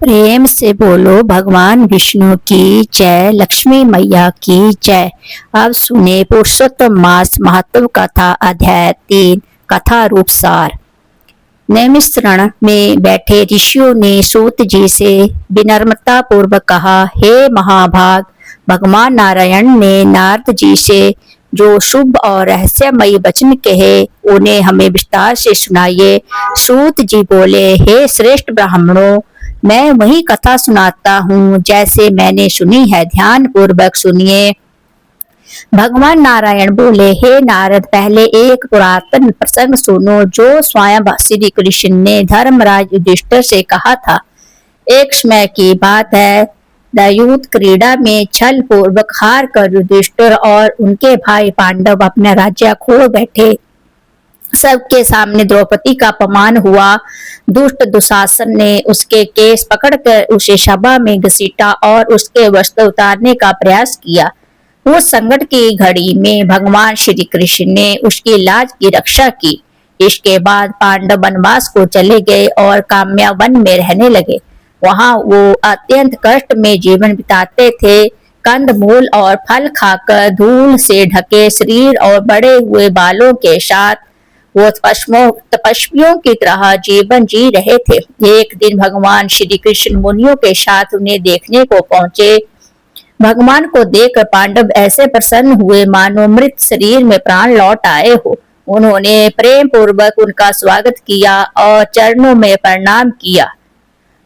प्रेम से बोलो भगवान विष्णु की जय, लक्ष्मी मैया की जय। अब सुने पुरुषोत्तम मास महत्व कथा अध्याय 3 कथा रूप सार। नैमिषारण्य में बैठे ऋषियों ने सूत जी से विनम्रता पूर्वक कहा, हे महाभाग, भगवान नारायण ने नारद जी से जो शुभ और रहस्यमयी वचन कहे उन्हें हमें विस्तार से सुनाइए। सूत जी बोले, हे श्रेष्ठ ब्राह्मणों, मैं वही कथा सुनाता हूँ जैसे मैंने सुनी है, ध्यान पूर्वक सुनिए। भगवान नारायण बोले, हे नारद, पहले एक पुरातन प्रसंग सुनो जो स्वयं श्री कृष्ण ने धर्मराज युधिष्ठिर से कहा था। एक समय की बात है, युद्ध क्रीड़ा में छल पूर्वक हार कर युधिष्ठिर और उनके भाई पांडव अपना राज्य खो बैठे। सबके सामने द्रौपदी का अपमान हुआ। दुष्ट दुशासन ने उसके केस पकड़कर उसे सभा में घसीटा और उसके वस्त्र उतारने का प्रयास किया। उस संकट की घड़ी में भगवान श्री कृष्ण ने उसकी लाज की रक्षा की। इसके बाद पांडव वनवास को चले गए और काम्या वन में रहने लगे। वहां वो अत्यंत कष्ट में जीवन बिताते थे। कंदमूल और फल खाकर धूल से ढके शरीर और बड़े हुए बालों के साथ वो तपस्वियों की तरह जीवन जी रहे थे। एक दिन भगवान श्री कृष्ण मुनियों के साथ उन्हें देखने को पहुंचे। भगवान को देखकर पांडव ऐसे प्रसन्न हुए मानो मृत शरीर में प्राण लौट आए हो। उन्होंने प्रेम पूर्वक उनका स्वागत किया और चरणों में प्रणाम किया।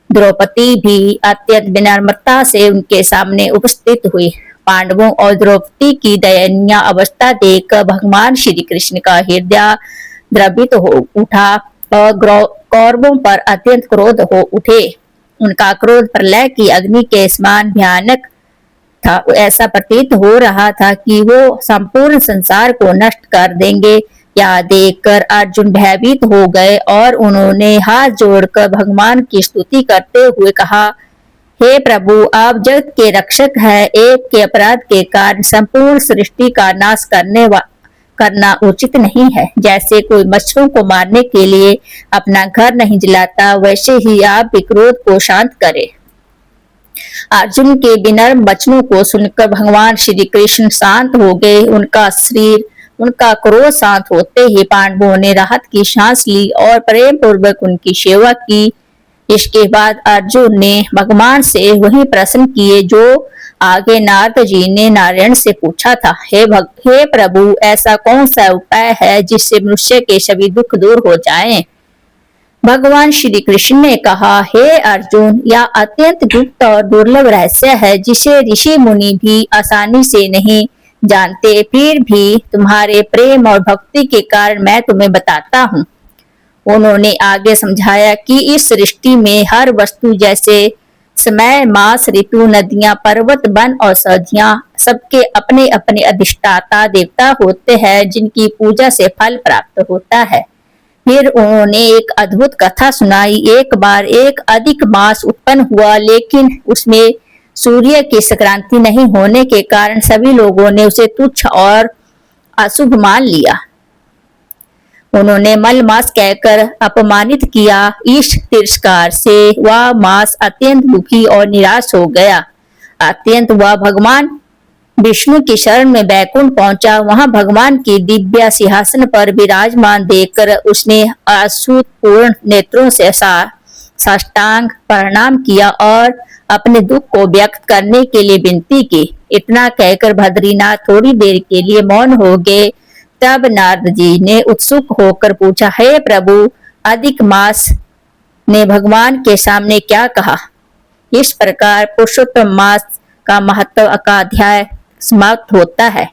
द्रौपदी भी अत्यंत विनम्रता से उनके सामने उपस्थित हुई। पांडवों और द्रौपदी की दयनीय अवस्था देखकर भगवान श्री कृष्ण का हृदय द्रवित हो उठा और कौरवों पर अत्यंत क्रोध हो उठे। उनका क्रोध प्रलय की अग्नि के समान भयानक था। ऐसा प्रतीत हो रहा था कि वो संपूर्ण संसार को नष्ट कर देंगे। यह देखकर अर्जुन भयभीत हो गए और उन्होंने हाथ जोड़कर भगवान की स्तुति करते हुए कहा, हे प्रभु, आप जगत के रक्षक हैं। एक के अपराध के कारण संपूर्ण सृष्टि का नाश करना उचित नहीं है। जैसे कोई मच्छरों को मारने के लिए अपना घर नहीं जलाता, वैसे ही आप भी क्रोध को शांत करें। अर्जुन के विनम्र वचनों को सुनकर भगवान श्री कृष्ण शांत हो गए। उनका क्रोध शांत होते ही पांडवों ने राहत की सांस ली और प्रेम पूर्वक उनकी सेवा की। इसके बाद अर्जुन ने भगवान से वही प्रश्न किए जो आगे नारद जी ने नारायण से पूछा था। हे प्रभु, ऐसा कौन सा उपाय है जिससे मनुष्य के सभी दुख दूर हो जाएं? भगवान श्री कृष्ण ने कहा, हे अर्जुन, यह अत्यंत गुप्त और दुर्लभ रहस्य है जिसे ऋषि मुनि भी आसानी से नहीं जानते। फिर भी तुम्हारे प्रेम और भक्ति के कारण मैं तुम्हें बताता हूँ। उन्होंने आगे समझाया कि इस सृष्टि में हर वस्तु जैसे समय, मास, ऋतु, नदियां, पर्वत, वन और औषधियां सबके अपने अपने अधिष्ठाता देवता होते हैं जिनकी पूजा से फल प्राप्त होता है। फिर उन्होंने एक अद्भुत कथा सुनाई। एक बार एक अधिक मास उत्पन्न हुआ, लेकिन उसमें सूर्य की संक्रांति नहीं होने के कारण सभी लोगों ने उसे तुच्छ और अशुभ मान लिया। उन्होंने मल मास कहकर अपमानित किया। इस तिरस्कार से वह मास अत्यंत दुखी और निराश हो गया। अत्यंत वह भगवान विष्णु की शरण में बैकुंठ पहुंचा। वहां भगवान की दिव्य सिंहासन पर विराजमान देखकर उसने आशुपूर्ण नेत्रों से साष्टांग प्रणाम किया और अपने दुख को व्यक्त करने के लिए विनती की। इतना कहकर बद्रीनाथ थोड़ी देर के लिए मौन हो गए। तब नारद जी ने उत्सुक होकर पूछा, हे प्रभु, अधिक मास ने भगवान के सामने क्या कहा? इस प्रकार पुरुषोत्तम मास का महत्व का अध्याय समाप्त होता है।